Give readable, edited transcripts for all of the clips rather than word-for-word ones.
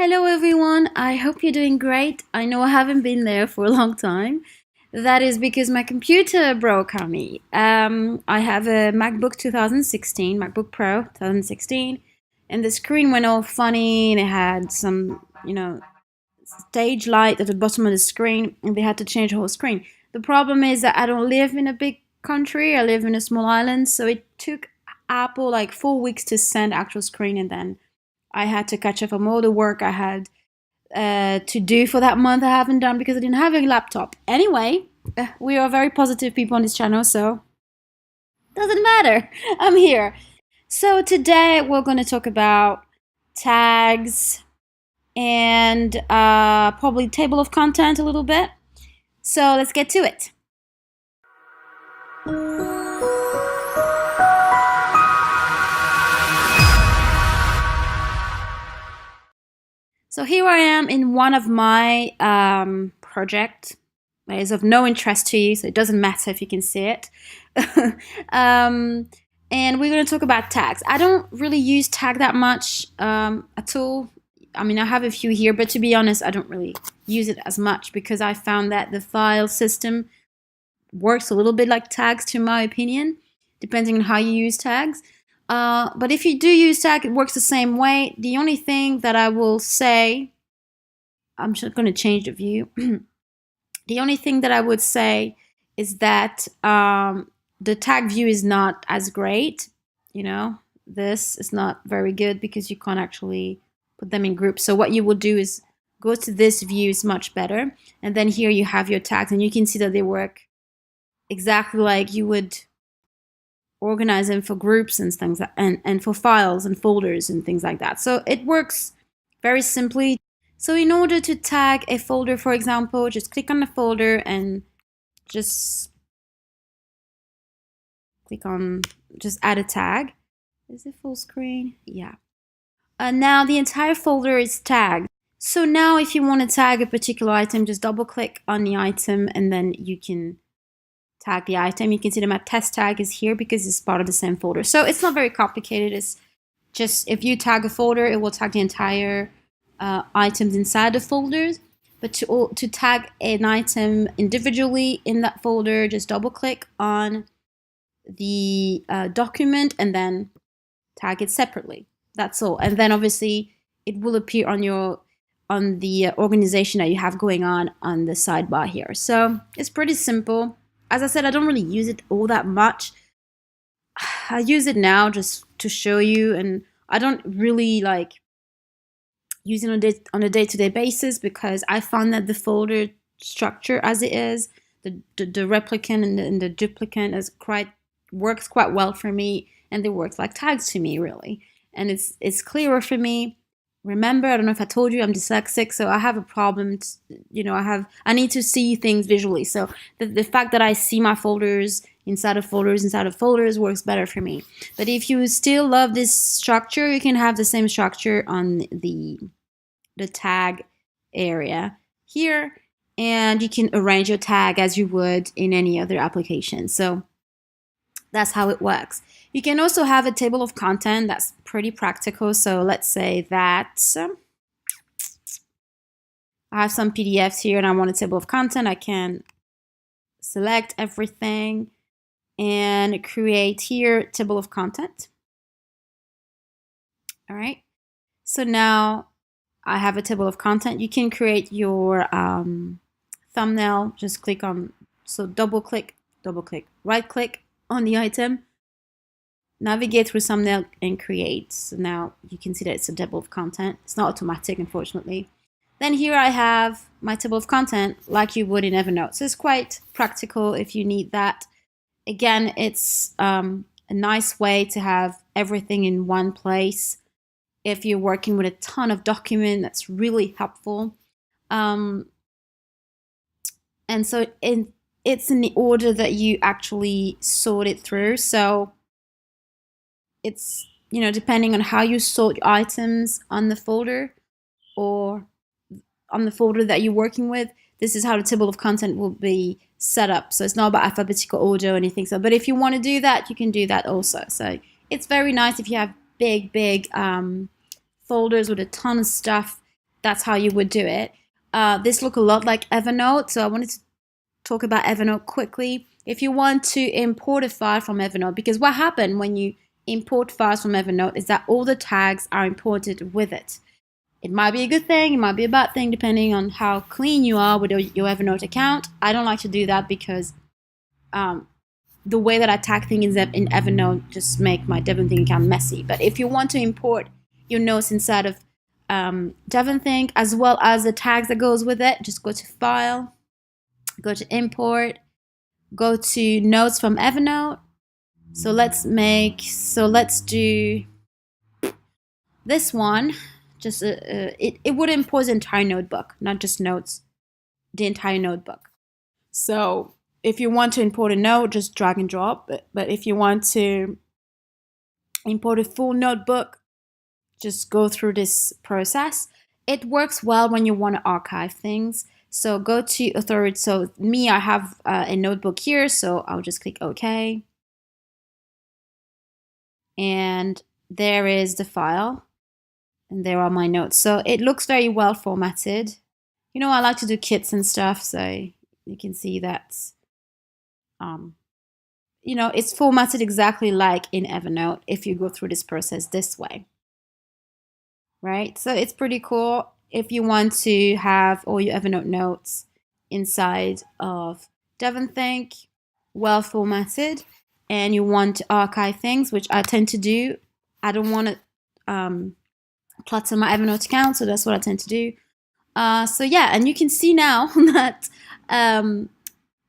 Hello everyone, I hope you're doing great. I know I haven't been there for a long time. That is because my computer broke on me. I have a MacBook 2016, MacBook Pro 2016, and the screen went all funny and it had some, stage light at the bottom of the screen and they had to change the whole screen. The problem is that I don't live in a big country, I live in a small island, so it took Apple like 4 weeks to send actual screen and then I had to catch up on all the work I had to do for that month I haven't done because I didn't have a laptop. Anyway, we are very positive people on this channel, so doesn't matter. I'm here. So today we're going to talk about tags and probably table of content a little bit. So let's get to it. So here I am in one of my projects that is of no interest to you, so it doesn't matter if you can see it. And we're going to talk about tags. I don't really use tag that much at all. I mean, I have a few here, but to be honest, I don't really use it as much because I found that the file system works a little bit like tags, to my opinion, depending on how you use tags. But if you do use tag, it works the same way. The only thing that I will say, I'm just going to change the view. The only thing that I would say is that the tag view is not as great. This is not very good because you can't actually put them in groups. So what you will do is go to this view, is much better. And then here you have your tags and you can see that they work exactly like you would organize them for groups and things like, and for files and folders and things like that. So it works very simply. So in order to tag a folder, for example, just click on the folder and just click on just add a tag. Is it full screen? Yeah. Now the entire folder is tagged. So now if you want to tag a particular item, just double click on the item and then you can tag the item. You can see that my test tag is here because it's part of the same folder. So it's not very complicated. It's just if you tag a folder, it will tag the entire items inside the folders. But to tag an item individually in that folder, just double click on the document and then tag it separately. That's all. And then obviously it will appear on the organization that you have going on the sidebar here. So it's pretty simple. As I said, I don't really use it all that much. I use it now just to show you, and I don't really like use it on a day-to-day basis because I found that the folder structure as it is, the replicant and the duplicant works quite well for me, and they work like tags to me really, and it's clearer for me. Remember, I don't know if I told you, I'm dyslexic, so I have a problem. I need to see things visually. So the fact that I see my folders inside of folders works better for me. But if you still love this structure, you can have the same structure on the tag area here, and you can arrange your tag as you would in any other application. So that's how it works. You can also have a table of content. That's pretty practical. So let's say that I have some PDFs here and I want a table of content. I can select everything and create here table of content. All right. So now I have a table of content. You can create your thumbnail. Just click on, so double click, right click on the item, navigate through thumbnail and create. So now you can see that it's a table of content. It's not automatic, unfortunately. Then here I have my table of content like you would in Evernote. So it's quite practical if you need that. Again, it's a nice way to have everything in one place. If you're working with a ton of document, that's really helpful. And so it's in the order that you actually sort it through. So it's, depending on how you sort your items on the folder or on the folder that you're working with, this is how the table of content will be set up. So it's not about alphabetical order or anything. So, but if you want to do that, you can do that also. So it's very nice if you have big folders with a ton of stuff that's how you would do it. This look a lot like Evernote, so I wanted to talk about Evernote quickly. If you want to import a file from Evernote, because what happened when you import files from Evernote is that all the tags are imported with it. It might be a good thing, it might be a bad thing, depending on how clean you are with your Evernote account. I don't like to do that because the way that I tag things in Evernote just make my Devonthink account messy. But if you want to import your notes inside of Devonthink, as well as the tags that goes with it, just go to File, go to Import, go to Notes from Evernote. So let's do this one. Just it would import the entire notebook, not just notes, the entire notebook. So if you want to import a note, just drag and drop. But if you want to import a full notebook, just go through this process. It works well when you want to archive things. So go to Tutoriots. So me, I have a notebook here, so I'll just click OK. And there is the file. And there are my notes. So it looks very well formatted. You know, I like to do kits and stuff, so you can see that, you know, it's formatted exactly like in Evernote if you go through this process this way. Right? So it's pretty cool if you want to have all your Evernote notes inside of Devonthink, well formatted, and you want to archive things, which I tend to do. I don't want to clutter my Evernote account, so that's what I tend to do. So yeah, and you can see now that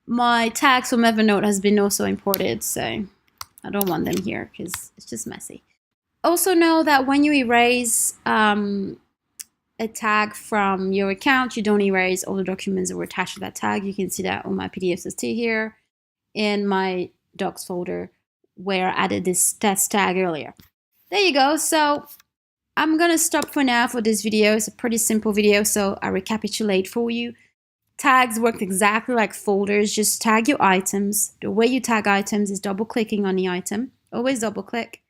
my tags from Evernote has been also imported, so I don't want them here because it's just messy. Also know that when you erase a tag from your account, you don't erase all the documents that were attached to that tag. You can see that on my PDFs here in my docs folder where I added this test tag earlier. There you go. So I'm gonna stop for now for this video. It's a pretty simple video, so I recapitulate for you. Tags work exactly like folders. Just tag your items. The way you tag items is double clicking on the item. Always double click.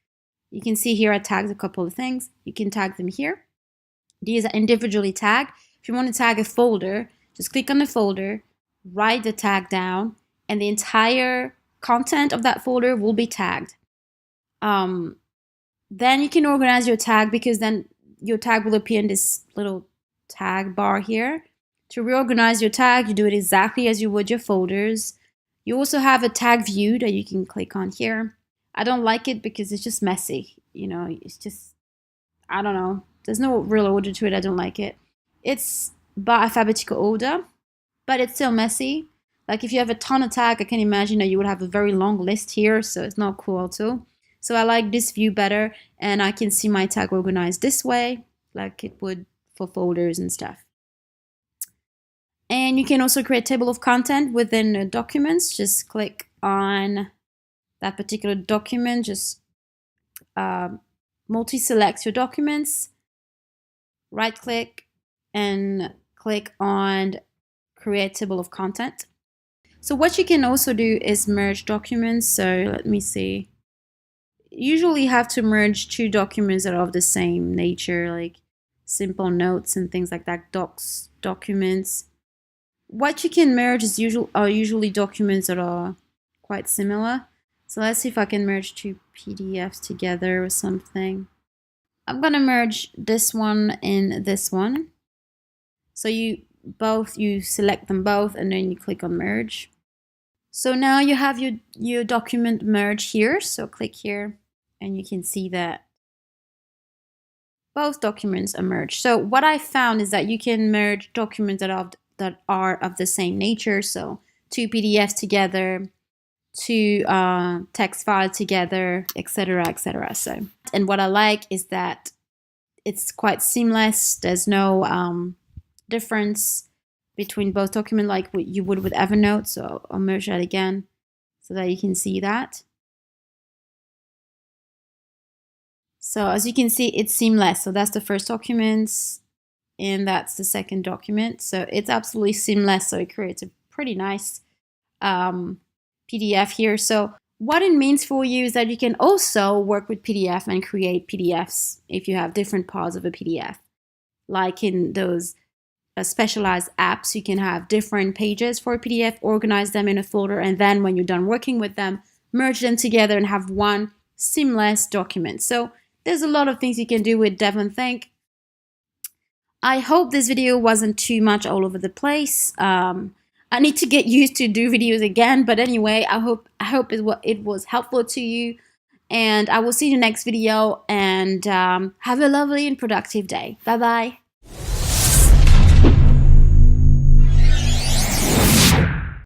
You can see here I tagged a couple of things. You can tag them here. These are individually tagged. If you want to tag a folder, just click on the folder, write the tag down, and the entire content of that folder will be tagged. Then you can organize your tag, because then your tag will appear in this little tag bar here. To reorganize your tag, you do it exactly as you would your folders. You also have a tag view that you can click on here. I don't like it because it's just messy. You know, it's just, I don't know. There's no real order to it. I don't like it. It's by alphabetical order, but it's still messy. Like if you have a ton of tags, I can imagine that you would have a very long list here, so it's not cool too. So I like this view better, and I can see my tag organized this way, like it would for folders and stuff. And you can also create a table of content within documents. Just click on that particular document, just multi-select your documents, right click, and click on create table of content. So what you can also do is merge documents. So let me see. Usually have to merge two documents that are of the same nature, like simple notes and things like that, docs, documents. What you can merge is usually documents that are quite similar. So let's see if I can merge two PDFs together or something. I'm gonna merge this one and this one. So you select them both and then you click on merge. So now you have your document merge here. So click here and you can see that both documents are merged. So what I found is that you can merge documents that are of the same nature. So two PDFs together, two text files together, etc., etc. So, and what I like is that it's quite seamless. There's no difference between both documents like what you would with Evernote. So I'll merge that again so that you can see that. So as you can see, it's seamless. So that's the first document and that's the second document. So it's absolutely seamless. So it creates a pretty nice PDF here. So what it means for you is that you can also work with PDF and create PDFs if you have different parts of a PDF. like in those specialized apps. You can have different pages for a PDF, organize them in a folder, and then when you're done working with them, merge them together and have one seamless document. So there's a lot of things you can do with Devonthink. I hope this video wasn't too much all over the place. I need to get used to do videos again, but anyway, I hope it was helpful to you, and I will see you in the next video, and have a lovely and productive day. Bye bye.